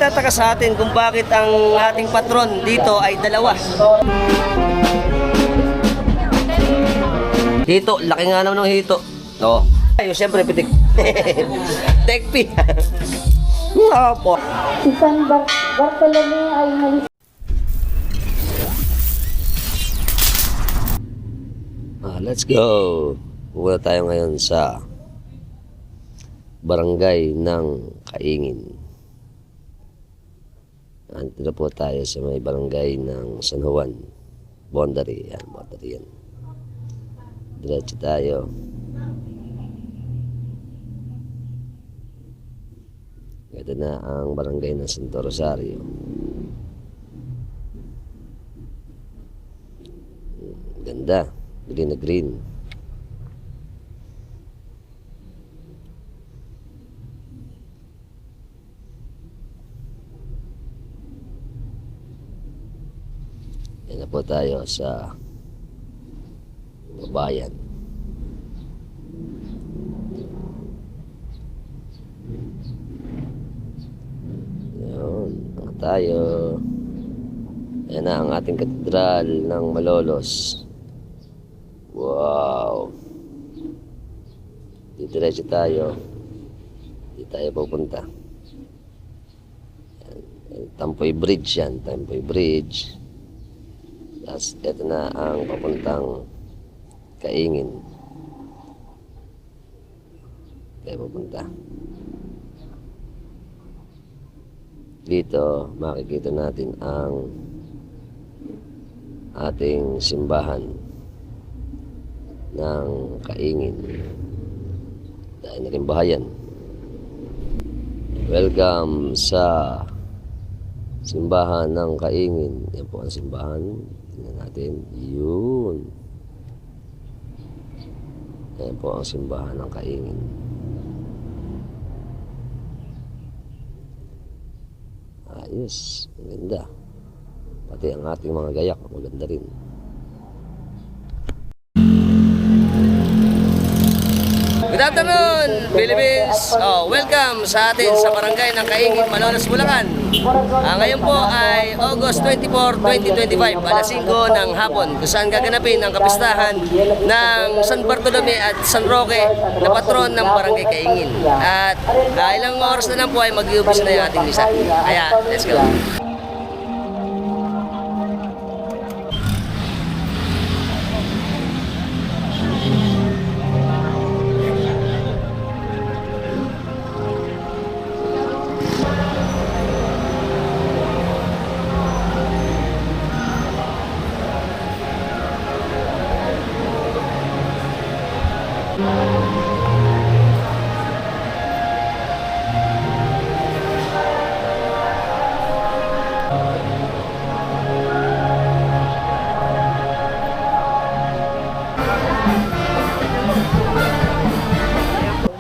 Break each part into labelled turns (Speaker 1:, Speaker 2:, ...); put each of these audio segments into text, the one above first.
Speaker 1: nagtataka sa atin kung bakit ang ating patron dito ay dalawa. Hito, laki nga naman ng hito. No. Ayun, siyempre pitik. Tekpi. Opo.
Speaker 2: Si San Bartolome ay nalis.
Speaker 1: Let's go. Pupunta tayo ngayon sa barangay ng Kaingin. Andito po tayo sa may barangay ng San Juan. Boundary. Yan, boundary yan. Diretso tayo. Ito na ang barangay ng Santo Rosario. Ganda. Green na green. Yan na po tayo sa bayan. Yan na tayo. Yan na ang ating katedral ng Malolos. Wow. Diretso tayo. Di tayo pupunta. Yan. Tampoy Bridge yan. Tampoy Bridge. Tapos ito na ang papuntang Kaingin. Tayo pupunta. Dito makikita natin ang ating simbahan ng Kaingin. Dahil na rin bahayan. Welcome sa simbahan ng Kaingin. Yan po ang simbahan. Tingnan natin. Yun. Yan po ang simbahan ng Kaingin. Ayos. Maganda. Pati ang ating mga gayak. Maganda rin. Good afternoon, Philippines! Welcome sa atin sa barangay ng Kaingin, Malolos, Bulacan. Ngayon po ay August 24, 2025, alas 5 ng hapon, kung saan gaganapin ang kapistahan ng San Bartolome at San Roque na patron ng barangay Kaingin. At ilang oras na lang po ay mag-iubos na yung ating misa. Kaya, let's go!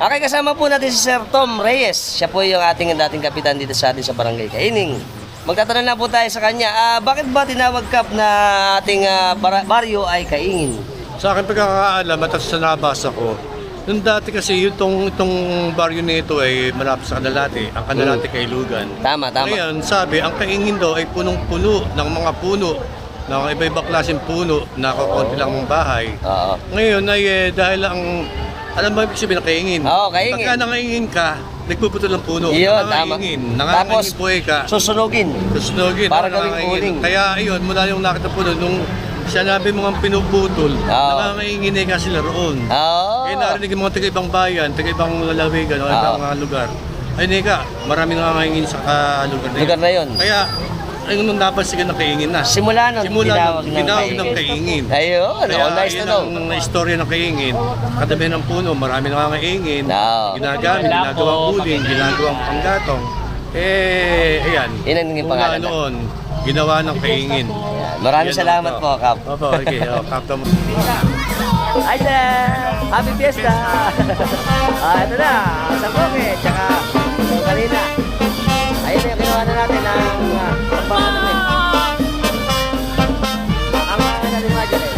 Speaker 1: Okay, kasama po natin si Sir Tom Reyes. Siya po yung ating dating kapitan dito sa atin sa barangay Kaingin. Magtatanong na po tayo sa kanya, bakit ba tinawag kap na ating baryo ay Kaingin?
Speaker 3: Sa akin pagkakaalam at sa nabasa ko, nung dati kasi itong baryo nito ay malapit sa Canalate, ang Canalate kay Lugan.
Speaker 1: Tama.
Speaker 3: Ngayon, sabi, ang Kaingin daw ay punong-puno ng mga puno, ng iba-ibang klaseng puno na kakunti lang ng bahay.
Speaker 1: Oo.
Speaker 3: Ngayon ay dahil ang alam mo ibig sabihin ng Kaingin?
Speaker 1: Oo, Kaingin.
Speaker 3: Pagka nangaingin ka, nagpuputol ng puno.
Speaker 1: Iyon, tama.
Speaker 3: Nangangingin buhay ka.
Speaker 1: Susunugin.
Speaker 3: Susunugin.
Speaker 1: Para gawing uling.
Speaker 3: Kaya ayun, mula yung nakita puno, nung sinabi mo ang pinuputol, nangangingin ka sila roon. Kaya narinig yung mga taga-ibang bayan, taga-ibang lalawigan, o ibang lugar. Ay, Nika, marami nangangingin sa lugar na yun.
Speaker 1: Lugar na yun.
Speaker 3: Kaya, ayun nung napansin ng Kaingin na.
Speaker 1: Simula nun,
Speaker 3: tinawag
Speaker 1: Kaingin.
Speaker 3: ng Kaingin.
Speaker 1: Ayun, nice to know.
Speaker 3: Ang istorya ng Kaingin, katabi ng puno, marami nangangingin, ginagawang uling, ginagawang panggatong. Ayan.
Speaker 1: Yun ang naging pangalan na.
Speaker 3: Noon, ginawa ng Kaingin.
Speaker 1: Maraming salamat po, Kap.
Speaker 3: Opo, okay. Kap mo.
Speaker 1: Hi sir! Happy Fiesta! Ito na, San Roque, tsaka yung kanina. Ayun yung ginawa na natin ang pagpapanamin. Ang natin imagine.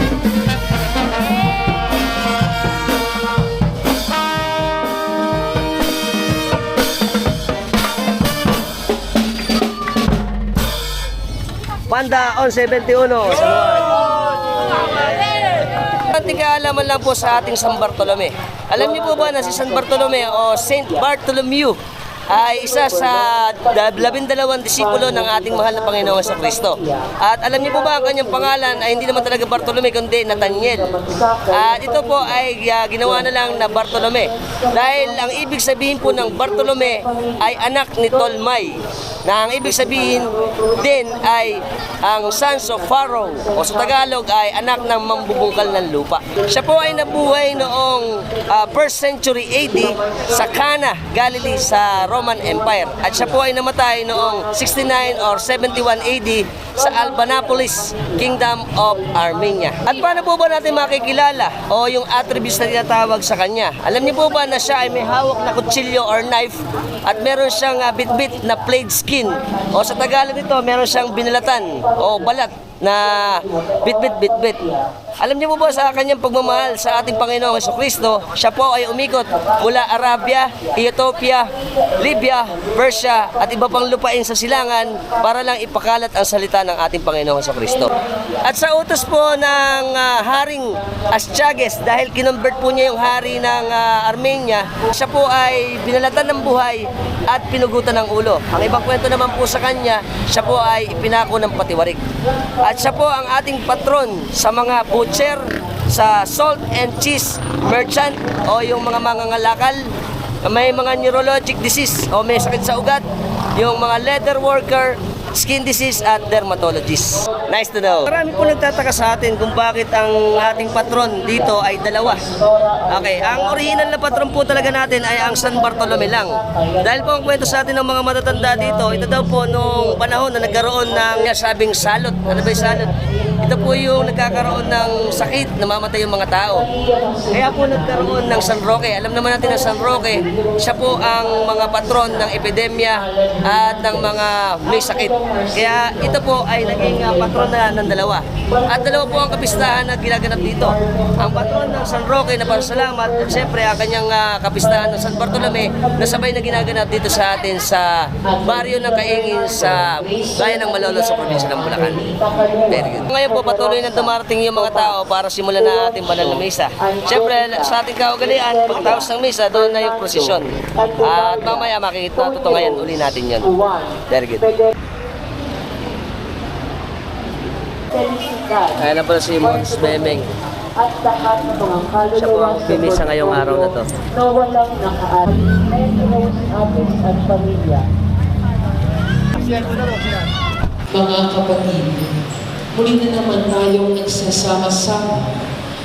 Speaker 1: Banda 1121 San Juan. Ating kaalaman lang po sa ating San Bartolome. Alam niyo po ba na si San Bartolome o Saint Bartholomew ay isa sa 12 disipulo ng ating mahal na Panginoon sa Kristo. At alam niyo po ba ang kanyang pangalan ay hindi naman talaga Bartolome kundi Nathaniel. At ito po ay ginawa na lang na Bartolome. Dahil ang ibig sabihin po ng Bartolome ay anak ni Tolmay. Na ang ibig sabihin din ay ang sons of Pharaoh o sa Tagalog ay anak ng mambubungkal ng lupa. Siya po ay nabuhay noong 1st century AD sa Cana, Galilee sa Roman Empire. At siya po ay namatay noong 69 or 71 AD sa Albanapolis, Kingdom of Armenia. At paano po ba natin makikilala o yung attributes na tinatawag sa kanya? Alam niyo po ba na siya ay may hawak na kutsilyo or knife at meron siyang bit-bit na plaid skin o sa Tagalog nito meron siyang binalatan o balat na bit-bit. Alam niyo po ba sa kanyang pagmamahal sa ating Panginoong Jesucristo, siya po ay umikot mula Arabia, Ethiopia, Libya, Persia at iba pang lupain sa silangan para lang ipakalat ang salita ng ating Panginoong Jesucristo. At sa utos po ng Haring Astyages, dahil kinonvert po niya yung hari ng Armenia, siya po ay binalatan ng buhay at pinugutan ng ulo. Ang ibang kwento naman po sa kanya, siya po ay ipinako ng patiwarik. At siya po ang ating patron sa mga butcher, sa salt and cheese merchant o yung mga mangangalakal, may mga neurologic disease o may sakit sa ugat, yung mga leather worker, skin disease at dermatologist. Nice to know. Marami po nagtataka sa atin kung bakit ang ating patron dito ay dalawa. Okay, ang original na patron po talaga natin ay ang San Bartolome lang. Dahil po ang kwento sa atin ng mga matatanda dito, ito daw po nung panahon na nagkaroon ng sabing salot. Ano ba yung salot? Ito po yung nagkakaroon ng sakit, namamatay yung mga tao. Kaya po nagkaroon ng San Roque. Alam naman natin na San Roque, siya po ang mga patron ng epidemya at ng mga may sakit. Kaya ito po ay naging patron na ng dalawa. At dalawa po ang kapistahan na ginaganap dito. Ang patron ng San Roque na pasalamat at siyempre ang kanyang kapistahan ng San Bartolome na sabay na ginaganap dito sa atin sa baryo ng Kaingin sa bayan ng Malolos sa probinsya ng Bulacan. Very good. Ngayon po patuloy na dumarating yung mga tao para simulan na ating banal na misa. Siyempre sa ating kaugalian, pagkatapos ng misa, doon na yung prosesyon. At mamaya makikita tutungayan uli natin yun. Very good. Ayan na pala si Mons Memeng.
Speaker 2: At lahat ng mga kaluluwa
Speaker 1: Siya po ang pimisa ngayong araw na to.
Speaker 2: na walang nakaari. Rose Ates at pamilya.
Speaker 4: Mga kapatid, muli na naman tayong nagsasama-sama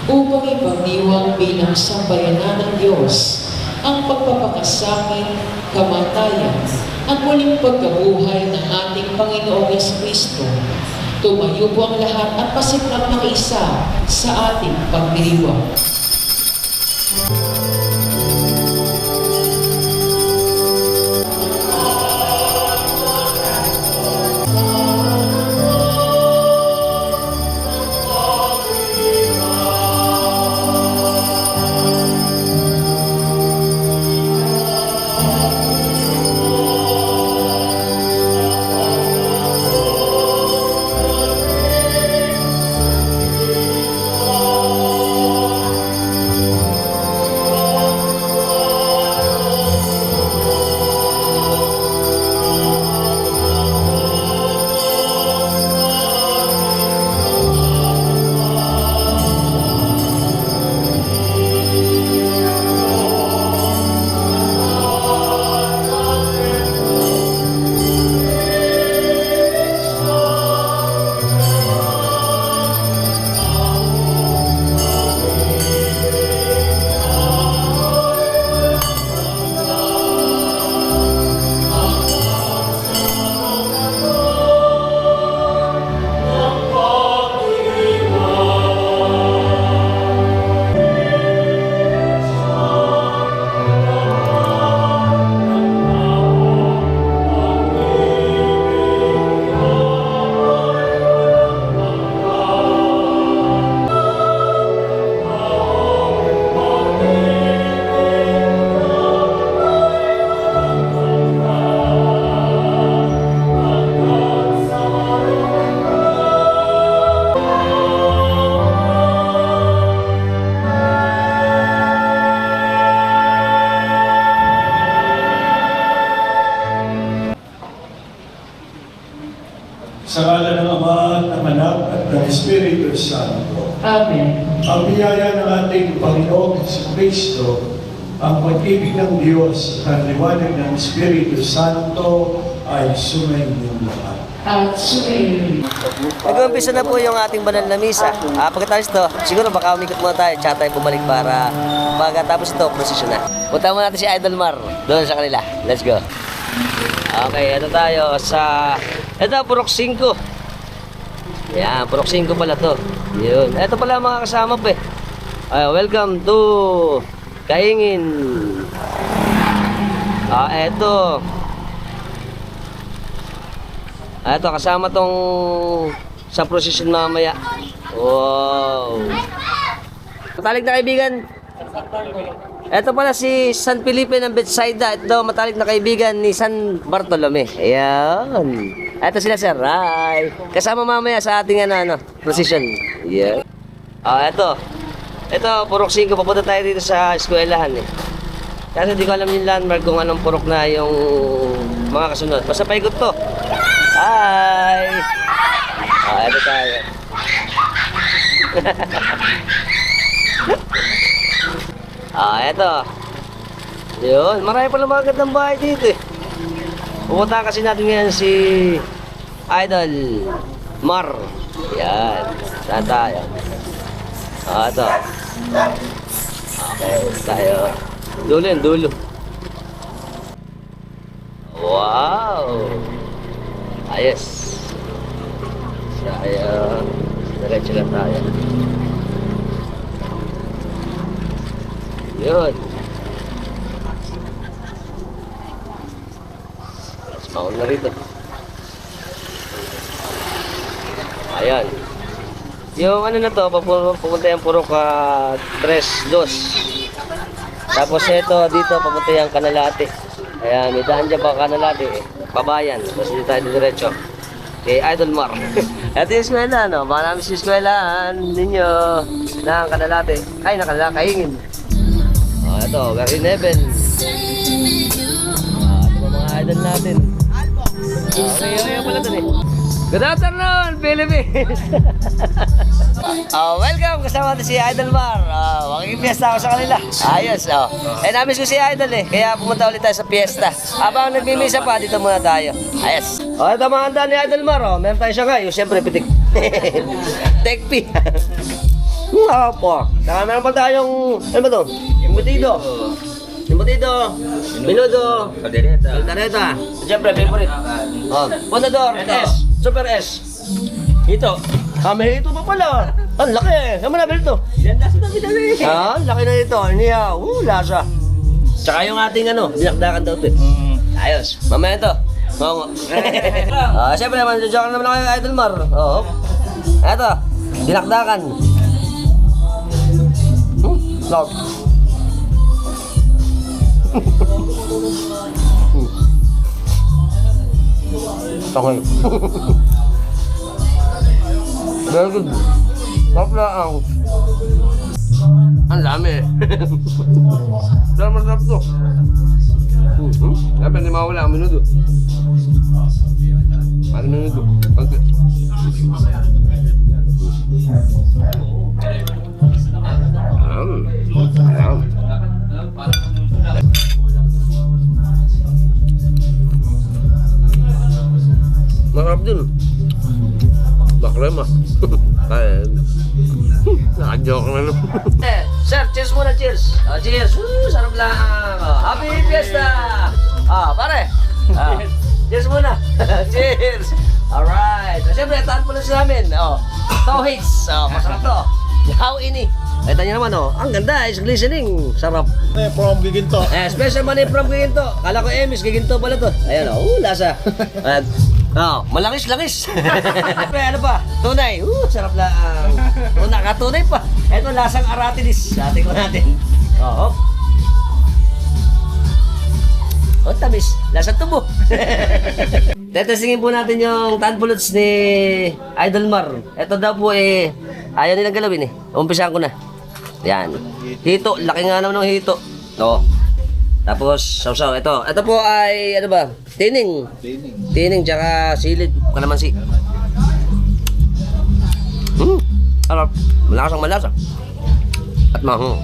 Speaker 4: upang ipagdiwang bilang sambayanan ng Diyos ang pagpapakasakit, kamatayan at muling pagkabuhay ng ating Panginoong Jesucristo. Tumayo po ang lahat at pasiklab ng isa sa ating pagdiriwang.
Speaker 5: Sa ngala ng Ama, ng Anak, at ng Espiritu Santo.
Speaker 4: Amen.
Speaker 5: Ang biyaya ng ating Panginoong Jesucristo, ang pag-ibig ng Diyos at ang liwanag ng Espiritu Santo ay sumainyong lahat.
Speaker 4: At sumayin.
Speaker 1: Nag-umpisa na po yung ating banal na misa. Pagkatapos ito, siguro baka umikot muna tayo, tsaka tayo bumalik para pagkatapos ito, prosesyon na. Punta muna natin si Idol Mar doon sa kanila. Let's go. Okay, ito tayo sa... Ito, Purok 5. Yan, Purok 5 pala to. Yun. Ito pala mga kasama po eh. Welcome to Kaingin. Ito. Ito, kasama tong sa prosesyon mamaya. Wow. Matalik na kaibigan. Ito pala si San Felipe ng Bethsaida. Ito daw matalik na kaibigan ni San Bartolome. Ayan. Ito sila sir. Hi. Kasama mamaya sa ating procession. Yeah. Ito. Ito, Purok 5. Papunta tayo dito sa eskwelahan eh. Kasi hindi ko alam yung landmark kung anong purok na yung mga kasunod. Basta paikot to. Hi. Ito tayo. Ito. Yun, marami pala mga gandang bahay dito eh. Pupunta kasi natin ngayon si Idol Mar. Yan. Saan tayo? Ito. Okay, tayo. Dulo yan, dulo. Wow. Ayos. Tayo. Diretso lang tayo. Yun. Mas maun na rito. Ayan. Yung ano na to, pupunta yung Purok 3-2. Tapos ito, dito, papunta yung Canalate. Ayan, may daan dyan pa Canalate. Pabayan. Tapos dito tayo diretso. Kay Idol Mar. Ito yung eskwela, no? Baka namin si eskwelahan ninyo ng Canalate. Ay, ng Canalate, Kaingin. Ito, Gary Neven. Ito mga idol natin. Okay, pala ito eh. Good afternoon, Philippines! Welcome! Kasama natin si Idol Mar. Makikipiyesta ako sa kanila. Ayos, namiss ko si Idol eh. Kaya pumunta ulit tayo sa piyesta. Habang nagmimisa pa, dito muna tayo. Ayos. Ito mga handa ni Idol Mar. Meron tayo siya ngayon. Siyempre, pitik. Tekpi. Opo. Saka meron pa tayong, ano ba ito? Embutido. Menudo. Caldereta. Siyempre, favorite. Ponador, S. Super S. Ito. May ito pa pala. Ang laki eh. Saan mo nabili ito? Yan lasa na binali. Laki na ito. Inihaw. Lasa. Tsaka yung ating binakdakan daw ito eh. Ayos. Mamaya ito. Siyempre, mandiyan naman ako yung Idol Mar. Ito. Binakdakan. Loud. Okay. Very good. Sarap na ang dami eh. Sarap to. Siyempre, hindi mawala ang menudo. Paano menudo? Okay. Masarap din. Makrema. Naka-joke na naman. Sir, cheers muna, cheers. Cheers. Sarap lang. Happy Fiesta! Pare. Cheers muna. Cheers. Alright. Siyempre, taan po na sa namin. Tauhits. Masarap to. How ini. Ito nyo naman, ang ganda, is glistening. Sarap.
Speaker 5: From Giginto.
Speaker 1: Special money from Giginto. Kala ko Emis, Giginto pala to. Ayan, lasa. Malangis-langis. Ano pa? Tunay. Sarap lang. Nakatunay pa. Ito, lasang aratilis. Dati ko natin. Tamis. Lasang tubo. Tetestingin po natin yung tanpuluts ni Idol Mar. Ito daw po ayaw nilang galawin eh. Umpisahan ko na. Yan. Hito. Laki nga naman ng hito. Tapos, sausaw. Ito po ay, tining. Tining, tsaka silid, kalamansi. Sarap. Malasang malasa. At mahong.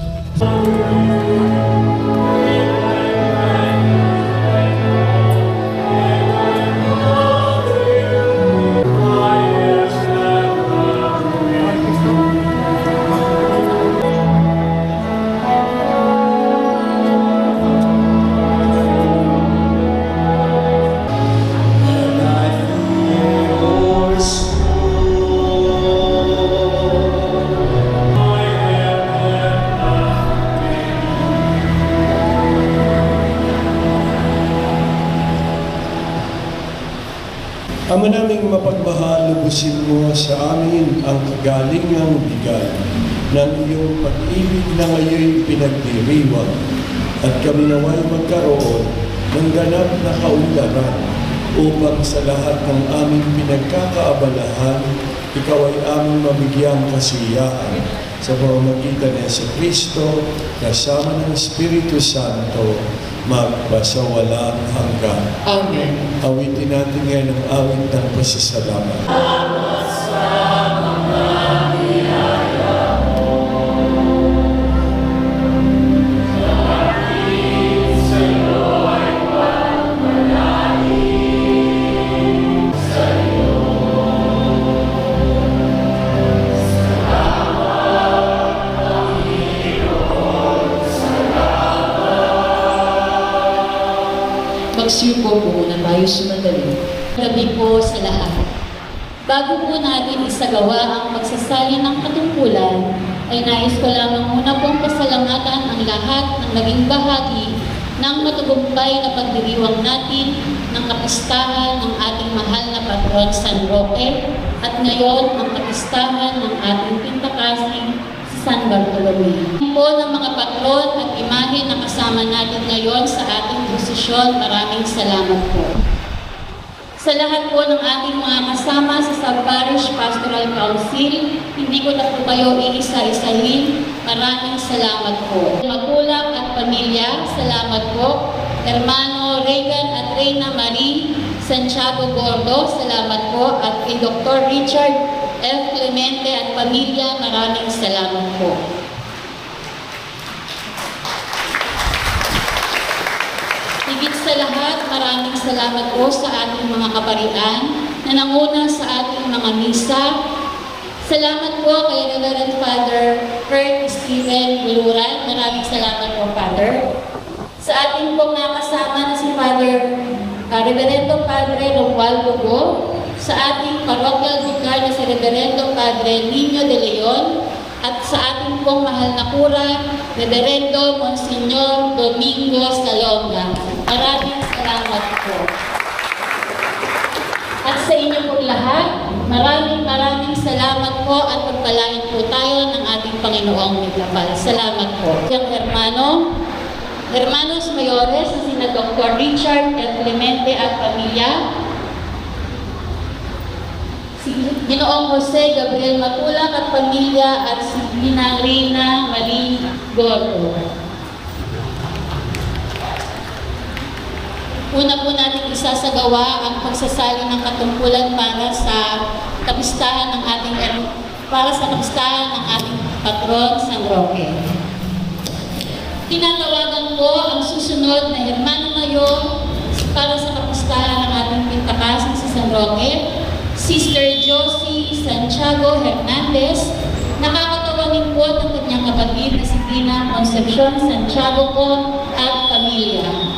Speaker 5: Ama naming mapagmahal, lubusin mo sa amin ang kagalingang bigay ng iyong pag-ibig na ngayon pinagdiriwang at kami naway magkaroon ng ganap na kaunlaran upang sa lahat ng aming pinagkakaabalahan, ikaw ay aming mabigyang kasiyahan sa pamamagitan ni Yesu Kristo kasama ng Espiritu Santo magpasawalang hanggan.
Speaker 4: Amen.
Speaker 5: Awitin natin ngayon ang awit ng pasasalamat.
Speaker 4: Magsiupo po muna tayo sumandali. Gabi po sa lahat. Bago po natin isagawa ang pagsasali ng katungkulan, ay nais ko lamang muna pong pasalamatan ang lahat ng naging bahagi ng matagumpay na pagdiriwang natin ng kapistahan ng ating mahal na patron San Roque at ngayon ang kapistahan ng ating pintakasing San Bartolome. Po ng mga patron at imahe na kasama natin ngayon sa ating prosesyon, maraming salamat po. Sa lahat po ng ating mga kasama sa Sub-Parish Pastoral Council, hindi ko na po kayo iisa-isahin, maraming salamat po. Magulang at pamilya, salamat po. Hermano Regan at Reyna Marie Santiago Gordo, salamat po. At kay Dr. Richard F. Clemente at pamilya, maraming salamat po. Higit sa lahat, maraming salamat po sa ating mga kaparian na nanguna sa ating mga misa. Salamat po kay Reverend Father Kurt Stephen Buluran. Maraming salamat po, Father. Sa ating pong nakasama na si Father Reverendo Padre Romualdo Go, sa ating parochial vicar na si Reverendo Padre Nino de Leon, at sa ating pong mahal na kura, Reverendo Monsignor Domingo Salonga. Maraming salamat po. At sa inyo po lahat, maraming salamat po at pagpalain po tayo ng ating Panginoong Miglapal. Salamat po. Yung Hermanos Mayores, na sina Dr. Richard F. Clemente at pamilya, si Ginoong Jose Gabriel Matulak at pamilya, at si Ginang Reyna Marie Gordo. Una po natin isasagawa ang pagsasali ng katungkulan para sa kapistahan ng ating patron San Roque. Tinatawagan po ang susunod na Hermano Mayor para sa kapistahan ng ating pintakasing sa San Roque, Sister Josie Santiago Hernandez, nakakatawagin po ng kanyang kapatid na si Dina Concepcion Santiago po at pamilya.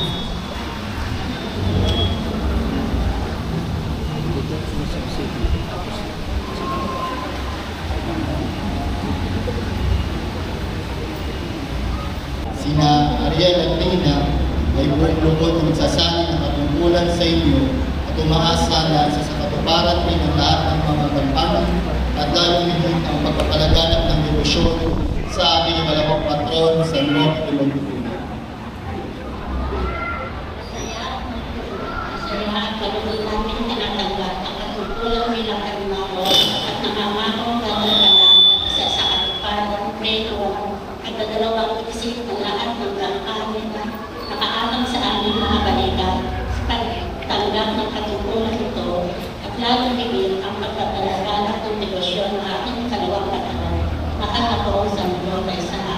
Speaker 6: Sina Ariel at Rina ay buong lubod na magsasali ng katungkulan sa inyo at umaasa na sa katuparan rin ang lahat ng mga kampangan at lalong higit ang pagpapalaganap ng debosyon sa aming malawang patron sa Roque de Montipuna.
Speaker 7: Sa lahat kalugod namin tinatanggap ang katungkulan bilang karimaon at nangamakaw kagalagan sa katuparan preno at dalawang isip ng lahat ng kakanin na nakaatang sa aming mga balita sa pagtanggap ng katungkulan ito at lalong higit ang pagpapalaganap ng negosyon ng ating ako sa mundo na isang ko.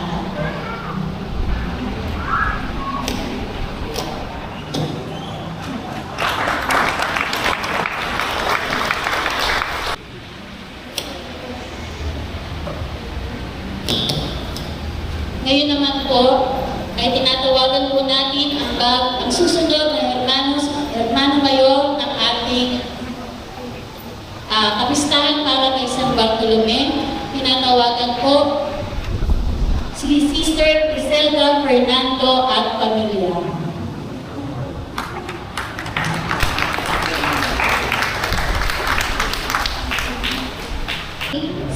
Speaker 7: Ngayon naman po, ay tinatawagan po natin ang susunod na Hermano Mayor ng ating kapistahan para kay San Bartolome. Tinatawagan po si Sister Griselda Fernando at pamilya.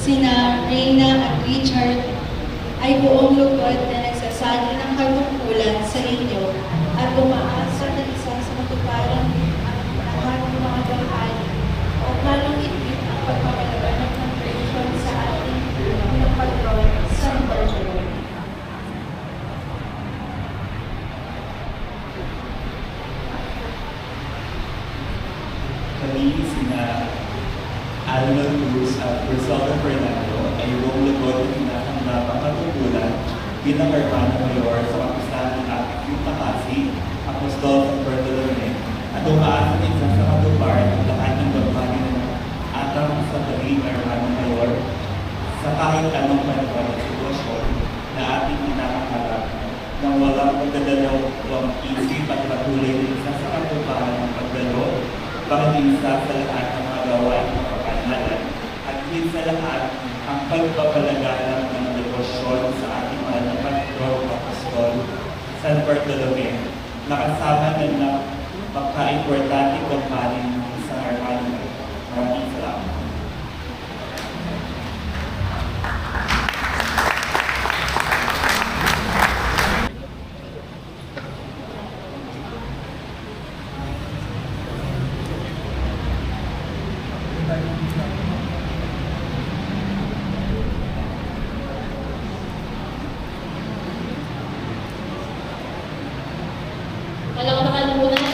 Speaker 8: Sina Reyna at Richard ay buong lugod na nagsasali ng katungkulan sa inyo at umaasa na isa sa matuparan ang lahat ng mga gawain o lalong itbit ang pagpapalaganap ng tradisyon sa ating unang patron, San Bartolome.
Speaker 9: Kami sina Alma Cruz at Griselda Fernando ay buong lugod na hinahanap ang katungkulan bilang Hermano Mayor sa kapistahan ng ating Yutakasi, Apostol San Bartolome, at umaasa din sa katuparan ang lahat ng gawain ng atang sa tabi Hermano Mayor sa kahit anong panahon at sitwasyon na ating kinakaharap nang walang pagdadalawang isip at patuloy din sa katuparan ng pagdalo, pag-iisa sa lahat ng mga gawain ng kapanalan at higit sa lahat ang pagpapalaganap ng devosyon sa ating mahal na Patron Apostol San Bartolome, nakasama na ng pagka-importante kampanin ng isang Hermano. Maraming salamat.
Speaker 7: Walang makalimutan.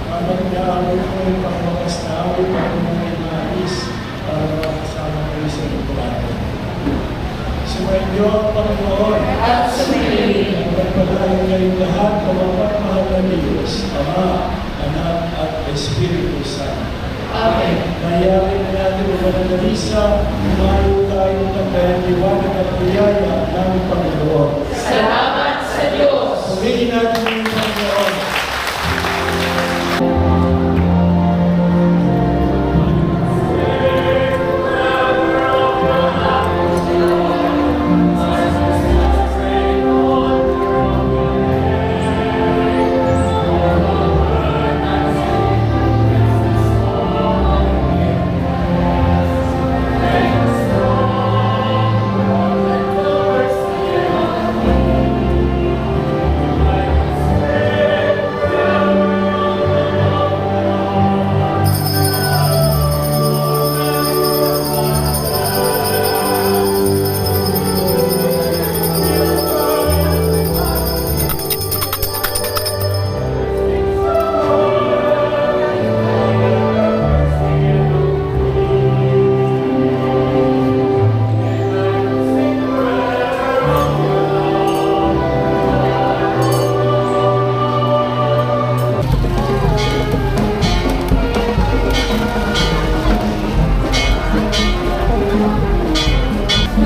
Speaker 5: Magandaan ko yung pagbakas na awit at mga nais para makasama kayo sa lipunan. Sumainyo ang Panginoon at sumainyo ang pagpalain kayong lahat ng mapagmahal na Diyos, Ama, Anak at Espiritu Santo. Amen. Mayayain na natin ang mananalisa, umayo tayo ng kayang-liwanag at biyaya ng Panginoon.
Speaker 4: Salamat sa Diyos!
Speaker 5: Pumili natin ng Panginoon.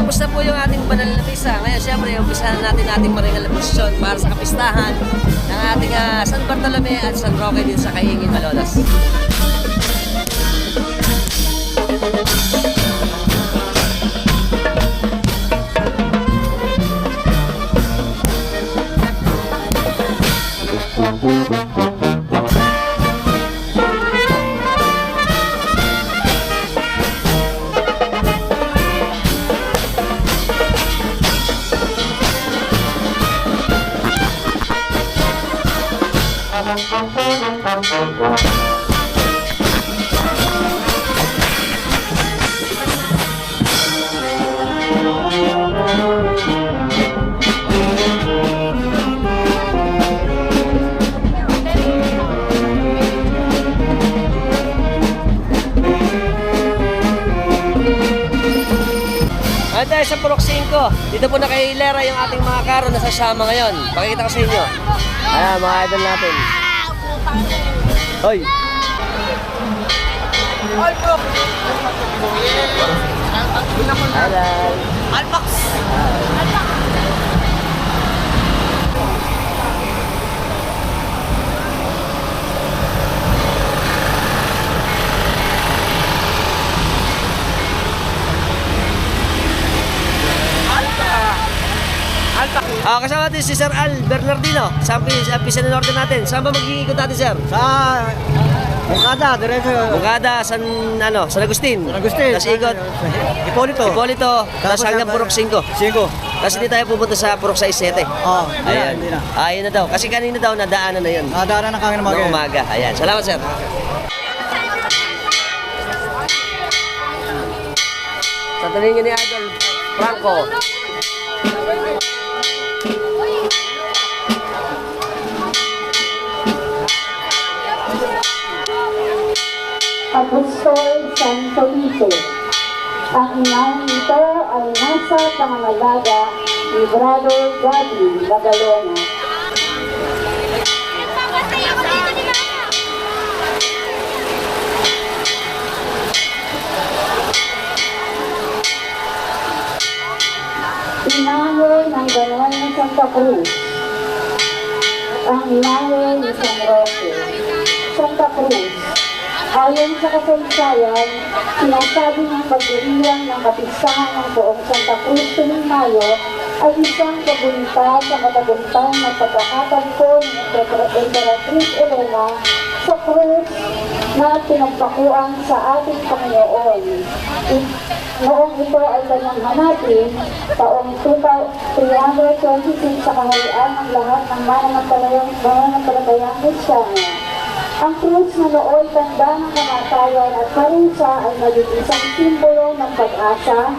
Speaker 1: Tapos na po yung ating banal na misa. Ngayon, siyempre, umpisahan natin ating maringal na posisyon para sa kapistahan ng ating San Bartolome at San Roque din sa Kaingin, Malolos. dito po nakahilera yung ating mga karo na sasama ngayon. Pakikita ko sa inyo. Ayan, mga idol natin. Hoy! Hello! Alpax! Kasama natin si Sir Al Bernardino, sa Pisa ng Norte natin. Saan ba mag-iikot natin, Sir?
Speaker 10: Sa Bukada, diretso.
Speaker 1: Bukada, San Agustin.
Speaker 10: San Agustin.
Speaker 1: Tapos ikot. Hipolito. Tapos hanggang Purok 5.
Speaker 10: 5.
Speaker 1: Kasi hindi tayo pupunta sa Purok 6-7.
Speaker 10: Oo, hindi na.
Speaker 1: Ayun na daw. Kasi kanina daw nadaanan na yun.
Speaker 10: Nadaanan na kami ng
Speaker 1: Ng umaga. Ayan. Salamat, Sir. Sa tumingin ni Idol Franco.
Speaker 2: Apostol San Felipe. Ang inang ito ay nasa pangangalaga ni Brother Gabi Magalona. Inahe ng Banal ng Santa Cruz. Ang inahe ni San Roque. Santa Cruz. Ayon sa kasaysayan, sinasabi ng pagdiriwang ng kapistahan ng buong Santa Cruz tuwing Mayo ay isang pagunita sa matagumpay na pagkakatagpo ng Emperatriz Elena sa krus na pinagpakuan sa ating Panginoon. Noong ito ay kanyang hanatin, taong 326 sa kaharian ng lahat ng mananampalatayang Kristiyano. Ang krus na nooy tanda ng kamatayan at parusa ay naging isang simbolo ng pag-asa,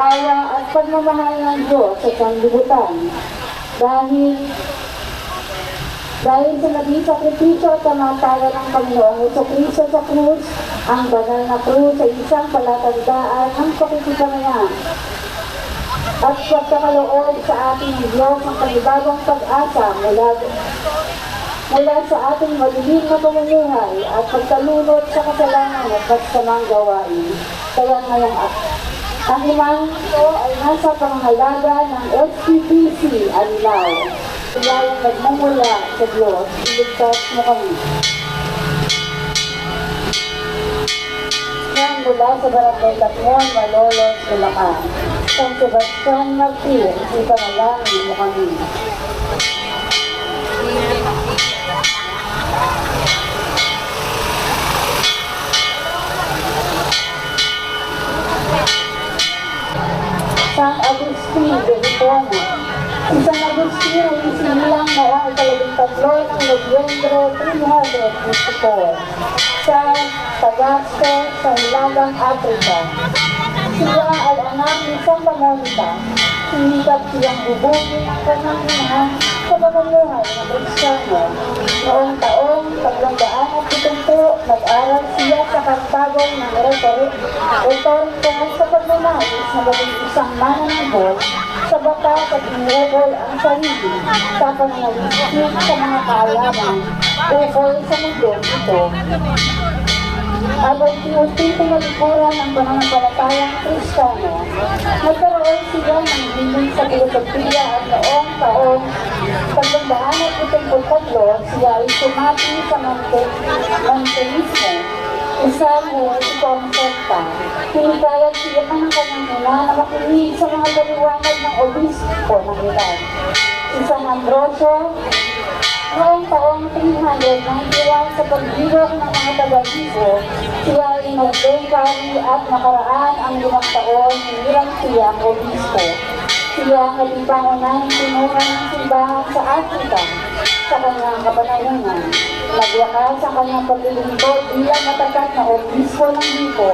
Speaker 2: awa at pagmamahal ng Diyos sa sanlibutan. Dahil sa naging sakripisyo at kamatayan ng Panginoong Jesucristo sa krus, ang banal na krus ay isang palatandaan ng pakikipanayan at pagkakaloob sa ating Diyos ng panibagong pag-asa mula sa ating madilim na pamumuhay at pagkalunod sa kasalanan at pagsamang gawain. Kaya ngayong ang imang ito ay nasa pangangalaga ng SPPC Anilao. Sila yung nagmumula sa Diyos, iligtas mo kami. Yan mula sa Barangay Lakmon, Malolos, Bulacan. San Sebastian Martir, ipanalangin mo kami. San Agustin de Hipona. Si San Agustin ay isinilang noong 13 ng Nobyembre 354 sa Tagaste, sa Hilagang Africa. Siya ay anak ni Santa Monica. Sinikap siyang bubunin ang kanyang ina sa pamumuhay ng Kristiyano. Noong taong 370, nag-aral siya sa Kartagong ng retorika sa pagmamahis na gawing isang mananambol sa batas at inrebol ang sarili sa pananalisip sa mga kaalaman ukol sa mundo ito. Habang pinutin tinalikuran ng pananampalatayang Kristiyano, nagkaroon sila ng hiling sa filosofiya at noong taong 373 siya ay sumati sa Manteismo, isang heretikong sekta. Hinigayat siya ng kanyang ina na makinig sa mga paliwanag ng obispo ng Iran. Si San Ambrosio, noong taong 391 sa pagbibok ng mga taga-Bigo, siya ay nag-dekari at nakaraan ang 5 taon, hinirang siya ang obispo. Siya ang naging pangunahing pinuno ng simbahan sa Africa sa kanyang kapanahunan. Nagwakas sa kanyang paglilingkod bilang matakat na obispo ng Bigo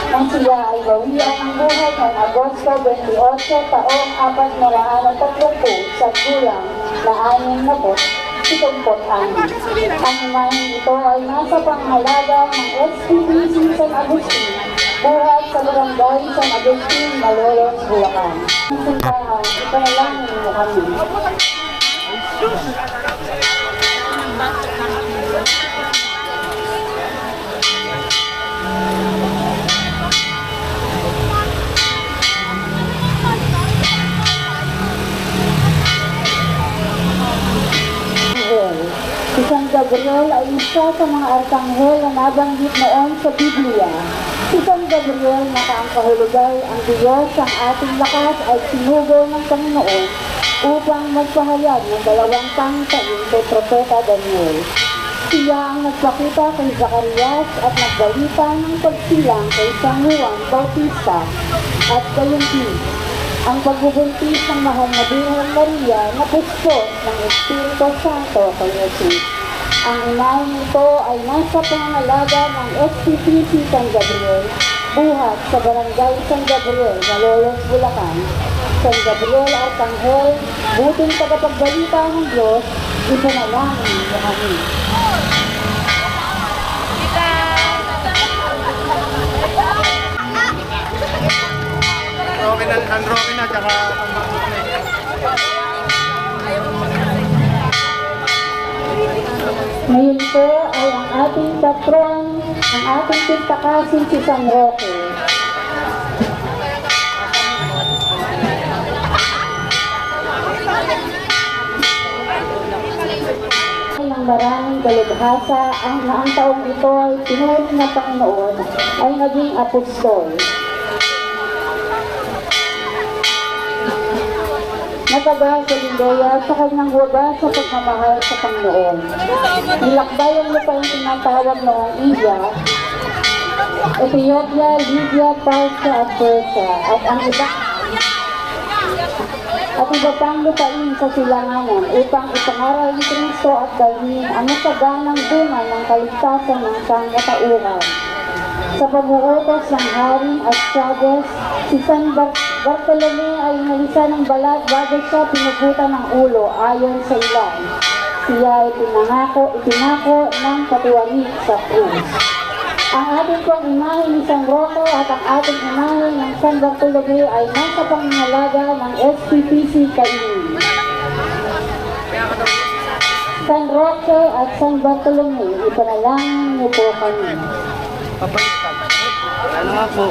Speaker 2: nang siya ay bawian ng buhay noong Agosto 28 taong 430 sa gulang na 60. Ang imahin ito ay nasa pangalaga ng SPPC San Agustin buhat sa barangay San Agustin, Malolos, Bulacan. Ang simbahan, ipanalangin mo kami. Si San Gabriel ay isa sa mga arkanghel na nabanggit noon sa Biblia. Si San Gabriel na kaangkahulugay ang Diyos ang ating lakas ay sinugo ng Panginoon upang magpahayag ng dalawang pangtain kay Propeta Daniel. Siya ang nagpakita kay Zacarias at nagbalita ng pagsilang kay San Juan Bautista at gayon din ang pagbubuntis ng mahal na Birheng Maria na puspos ng Espiritu Santo kay Jesus. Ang inahin nito ay nasa pangangalaga ng SPPC San Gabriel, buhat sa barangay San Gabriel, Malolos, Bulacan. San Gabriel Arkanghel, buting tagapagbalita ng Diyos, ipanalangin niyo kami.
Speaker 3: Rocky na, tsaka
Speaker 2: Ngayon po ay ang ating patron, ang ating pintakasin si San Roque. Ng maraming kalubhasa ang taong ito ay pinulit na Panginoon ay naging apostol. Nataga sa Lindoya sa kanyang wagas sa pagmamahal sa Panginoon. Nilakbayan niya pa yung tinatawag noong India, Ethiopia, Libya, Persia at Persia at ang iba pang lupain sa silanganan upang ipangaral ni Kristo at dalhin ang masaganang bunga ng kaligtasan ng sangkatauhan. Sa pag-uutos ng Haring at Chagas, si San Bartolome ay inalisa ng balat bago siya pinugutan ng ulo ayon sa ilan. Siya ay itinako ng katiwali sa krus. Ang ating pong imahe ni San Roque at ang ating imahe ng San Bartolome ay nasa pangangalaga ng SPPC Kainin. San Roque at San Bartolome, ipanalangin niyo po kami.
Speaker 10: Ano nga po?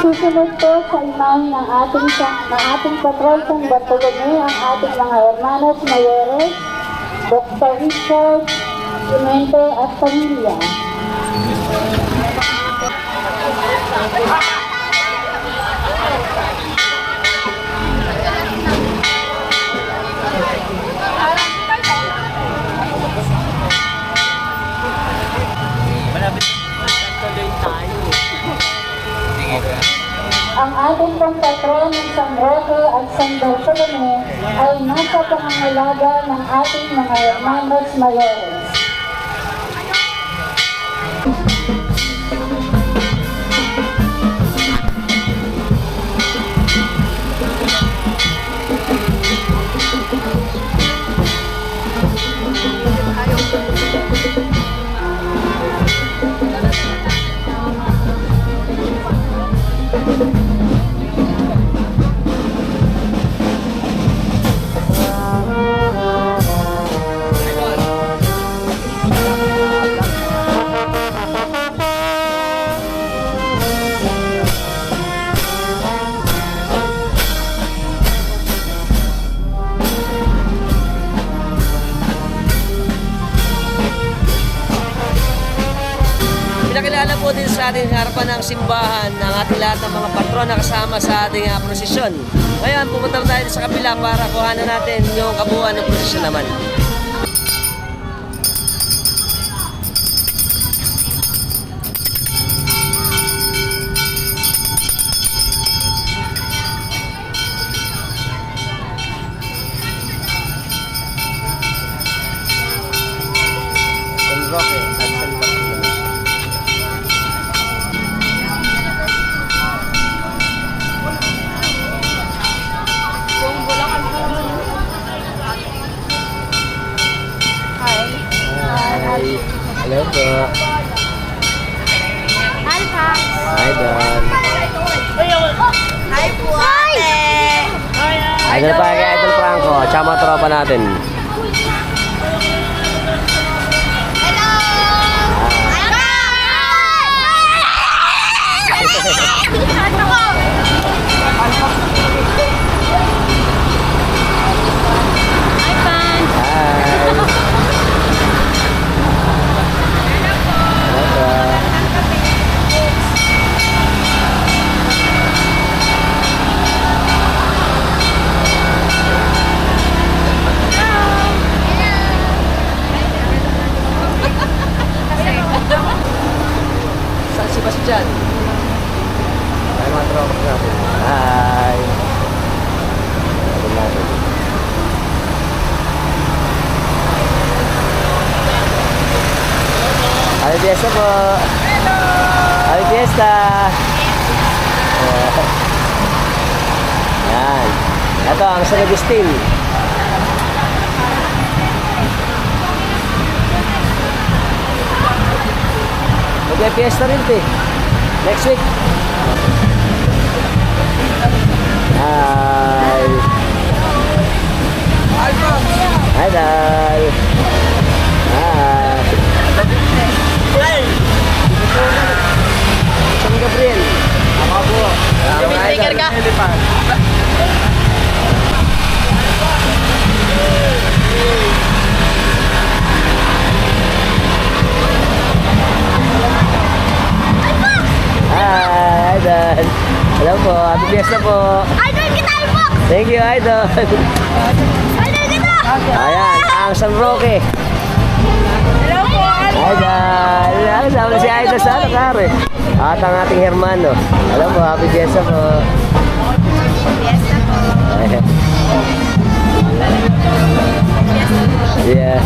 Speaker 2: Susunod po sa imahe ng ating patron San Bartolome ang ating mga hermanos mayores, Dr. Richard, Clemente at pamilya. Ang ating pong patron ng San Roque at San Bartolome ay nasa pangangalaga ng ating mga hermanos mayores.
Speaker 1: Pinakilala po din sa ating harapan ng simbahan ng ating lahat ng mga patron na kasama sa ating prosesyon. Ngayon, pupunta tayo sa kapila para kuhanan natin yung kabuuan ng prosesyon naman. Idol.
Speaker 11: Hi po, ate!
Speaker 1: Idol pa kay Idol Franco. Tsaka mga tropa natin. Saan si Bastian? Ay, mga tropa natin. Hi! Idol natin. Happy Fiesta po! Happy Fiesta! Yan. Ito ang San Agustin. Mag-fiesta rin ito eh. Next week. Hi! Hi, Dal! Hi! San Gabriel. Ako po. Sticker ka? Hi, Idol. Hello po. Happy Fiesta po.
Speaker 11: Idol kita, Ipox!
Speaker 1: Thank you, Idol.
Speaker 11: Idol kita!
Speaker 1: Ayan, ang San Roque.
Speaker 11: Hello po,
Speaker 1: Idol. Sama si Idol sa lugar eh. At ang ating hermano. Hello po. Happy Fiesta po.
Speaker 11: Fiesta po.
Speaker 1: Yeah.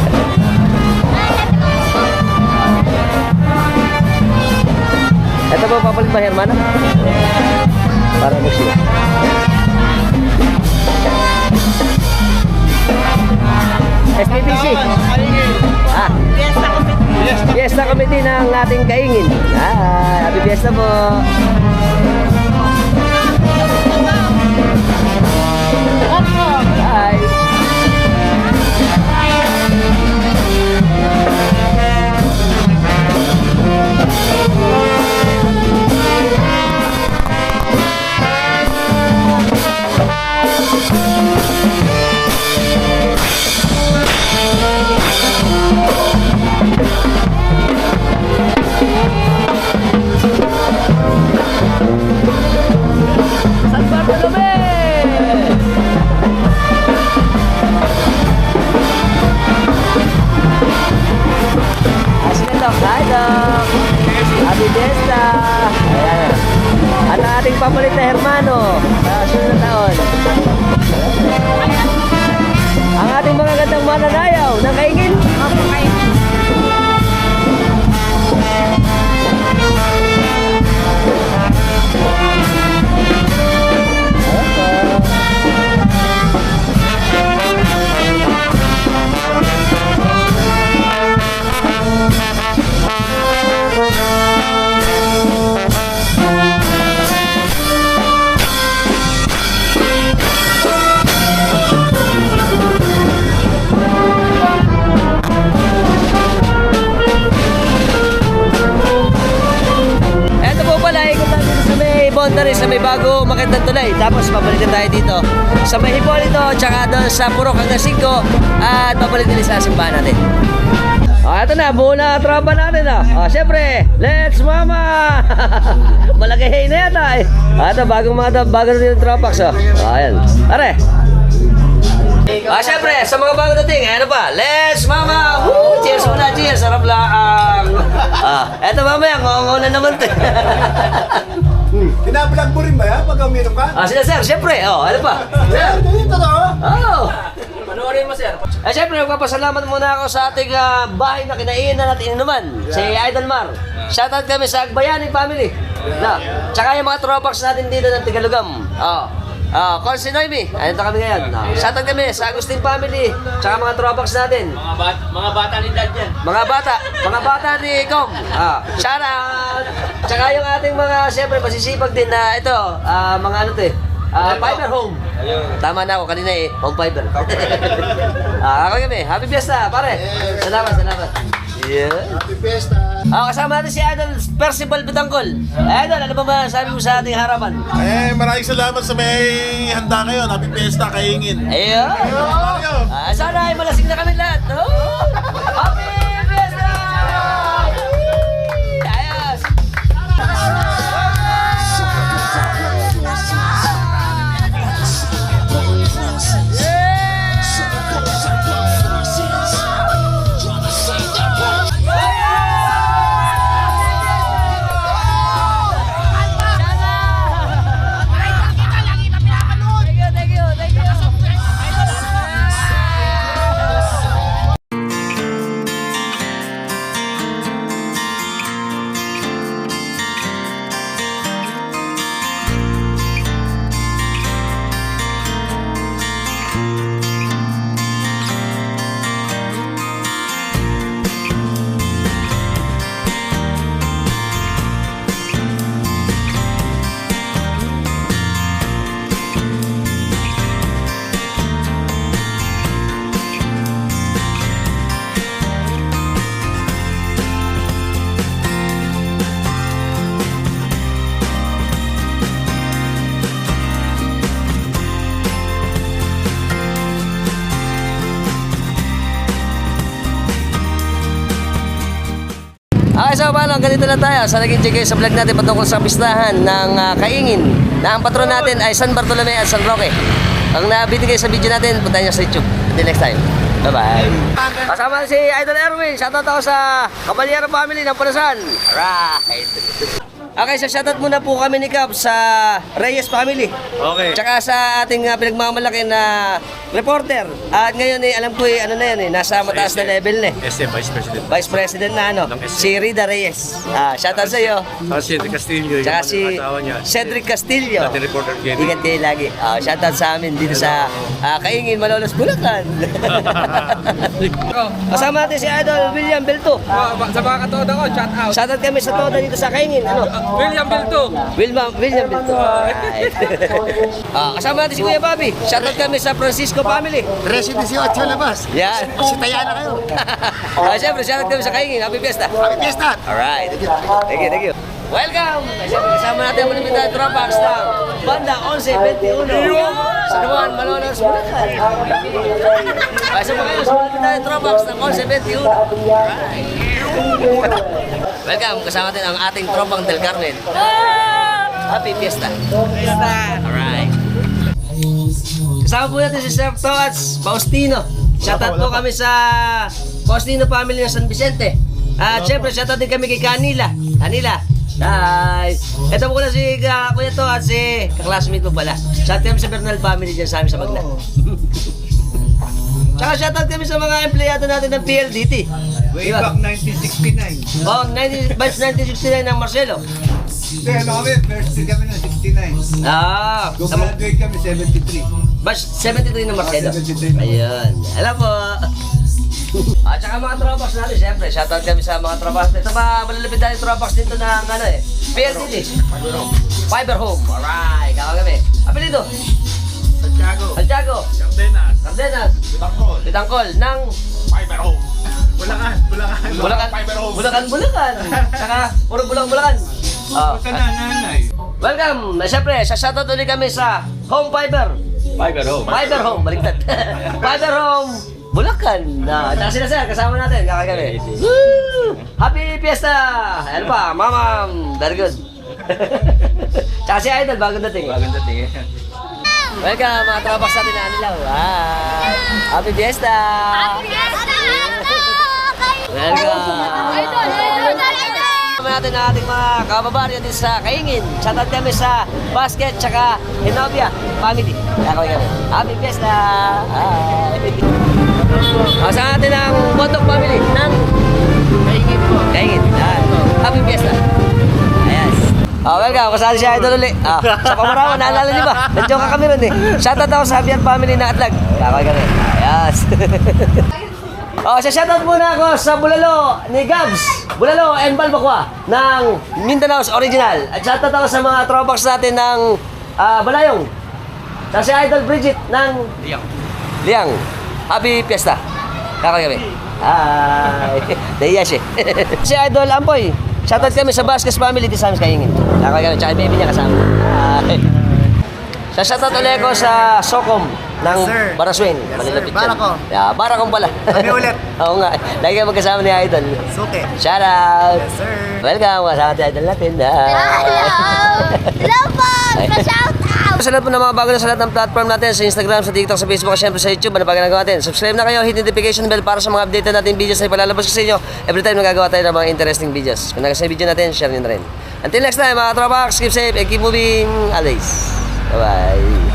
Speaker 1: Ito po, papalit ba hermano? Para mo siya. SPPC. Ah. Fiesta Committee ng ating kaingin. Ah, happy Fiesta po. Hi. San Bartolome! Asik Dok, hi Dok! Happy Fiesta! Ayan. At ang ating papalit na hermano sa sunod na taon. Ang ating mga gandang mananayaw ng kaingin. Ito po pala, ikot natin sa may boundary, sa may bago magandang tulay. Tapos babalikan tayo dito sa may Hipolito, tsaka doon sa Purok hanggang 5 at babalik din sa simbahan natin. Ito na, buo na tropa natin syempre, let's mama! Malaki na yata eh. Ito, bagong natin yung tropax ayan. Are! Syempre, sa mga bago dating, ano pa? Let's mama! Woo! Cheers muna, cheers! Sarap lang! Eto mamaya, ngongo na naman ito.
Speaker 12: Pinablog mo rin ba yan pag uminom ka?
Speaker 1: Sila sir, syempre. Ano pa? Sir!
Speaker 12: Ito totoo?
Speaker 1: Oo! Panoorin mo sir. Syempre, magpapasalamat muna ako sa ating bahay na kinainan at inuman. Si Idol Mar. Shoutout kami sa Agbayani family. Tsaka yung mga tropax natin dito ng Tigalugam. Consi Noemi. Ayun na kami ngayon. Shoutout kami sa Agustin family. Tsaka mga tropax natin.
Speaker 10: Mga bata ni Dad yan.
Speaker 1: Mga bata ni Kong. Shoutout! Tsaka yung ating mga, siyempre, masisipag din na ito, mga ano to eh, Fiber Home. Tama na ako kanina eh, Home Fiber. Ako kami, Happy Fiesta, pare. Salamat. Yeah.
Speaker 6: Happy Fiesta!
Speaker 1: Kasama natin si Idol Percival Bitangkol. Idol, ano ba sabi mo sa ating harapan?
Speaker 12: Maraming salamat sa may handa ngayon. Happy Fiesta, kaingin.
Speaker 1: Ayun. Sana ay malasing na kami lahat. No? Happy Fiesta! Ayos! Okay, so paano, ganito na tayo. Sa naging check kayo sa vlog natin patungkol sa pistahan ng Kaingin na ang patron natin ay San Bartolome at San Roque. Ang nabitin kayo sa video natin, puntahan nyo sa YouTube. Until next time. Bye-bye. Kasama si Idol Erwin. Shoutout ako sa Caballero family ng Panasan. Alright. Okay, so shoutout muna po kami ni Cap sa Reyes family.
Speaker 3: Okay.
Speaker 1: Tsaka sa ating pinagmamalaki na reporter. At ngayon alam ko ano na yan nasa mataas na level na
Speaker 3: SM Vice President.
Speaker 1: Vice President na si Rida Reyes. Shoutout sa iyo.
Speaker 3: Si Cedric Castillo.
Speaker 1: Tsaka si Cedric Castillo.
Speaker 3: Dati reporter Kenny.
Speaker 1: Ingat kayo lagi. Shoutout sa amin dito sa Kaingin, Malolos, Bulacan. Kasama natin si Idol William Belto.
Speaker 10: Sa mga katoda ko, shout out.
Speaker 1: Shoutout kami sa Toda dito sa Kaingin.
Speaker 10: William Belto.
Speaker 1: William Belto. Kasama natin si Kuya Bobby. Shoutout kami sa Francisco family.
Speaker 6: 13-18 labas.
Speaker 1: Yan.
Speaker 6: Si Tayana kayo.
Speaker 1: Siyempre, shoutout kami sa Kaingin. Happy Fiesta.
Speaker 6: Happy Fiesta!
Speaker 1: Alright. Thank you. Welcome! Siyempre, kasama natin ang malipit na tropax ng Banda 1121 sa Duan, Malolos, Bulacan. Kasama kayo sa malipit na tropax ng 1121. Alright. Welcome! Kasama natin ang ating tropang Del Carmen. Happy Fiesta! Alright. Kasama po natin si Sir Toats Faustino. Shoutout po kami sa Faustino family ng San Vicente. At syempre, shoutout din kami kay Kanila. Hi! Ito po na si Kuya To at si kaklasmate mo pala. Shoutout kami sa Bernal family dyan sa amin sa Magna. Tsaka shoutout kami sa mga empleyado natin ng PLDT.
Speaker 12: Way back 1969.
Speaker 1: Batch 1969 ng Marcelo.
Speaker 12: Hindi, kami, first year kami na 69. Graduate kami 73.
Speaker 1: Batch 73 ng Marcelo.
Speaker 12: 73.
Speaker 1: Ayun. Alam po. At saka mga tropas natin, siyempre, shoutout kami sa mga tropas. Ito malalapit tayo tropas dito ng PLDT. Fiber Home. Alright, kaka kami. Apelido? Santiago. Cardenas. Bitangkol. Ng
Speaker 3: Fiber Home.
Speaker 1: Bulacan. Saka, puro Bulacan. Welcome. Siyempre, shoutout ulit kami sa Home Fiber. Fiber Home, baliktad. Fiber Home, Bulacan. Tsaka sila sir, kasama natin, kakagabi. Woo! Happy Fiesta! Ano pa, mamam, very good. Tsaka si Idol, bagong dating. Welcome, mga tropas natin na Anilaw. Happy Fiesta! Welcome! Kasama natin ang ating mga kababaryo din sa Kaingin. Shoutout kami sa Basket tsaka Hinobia family. Happy Fiesta! Hi! Kasama natin ang Botok family ng Kaingin po. Kaingin. Happy Fiesta! Yes! Welcome. Kasali si Idol uli. Sa Pamarawan, naalala niyo ba? Nandiyan ka kami rin eh. Shoutout ako sa Javier family na Atlag. Kakay kami. Ayos. Shoutout muna ako sa Bulalo ni Gabs. Bulalo and Balbacua ng Mindanao's Original. At shoutout ako sa mga throwbacks natin ng Balayong. Sa si Idol Bridget ng Liang. Happy Fiesta. Kakay kami. Hi. Nahiya siya. Si Idol Ampoy. Shoutout kami sa Vasquez family. Di sa amin kaingin. Kakay kami. Tsaka baby niya kasama. Hi. Shoutout ulit ako sa Socom ng Baraswin. Malilapit dyan.
Speaker 13: Barako.
Speaker 1: Barakong pala.
Speaker 13: Kami ulit.
Speaker 1: Oo nga. Lagi kayo magkasama ni Idol.
Speaker 13: Suke.
Speaker 1: Shoutout.
Speaker 13: Yes, sir.
Speaker 1: Welcome. Kasama si Idol natin.
Speaker 11: Hello po! Pa-shout out!
Speaker 1: Sa lahat po ng mga bago na sa lahat ng platform natin, sa Instagram, sa TikTok, sa Facebook, at syempre sa YouTube, ano pa ginagawa natin? Subscribe na kayo, hit notification bell para sa mga update natin videos na ipalalabas ko sa inyo. Every time nagagawa tayo ng mga interesting videos. Kung nagustuhan yung video natin, share nyo na rin. Until next time, mga tropa, keep safe and keep moving always. Bye-bye.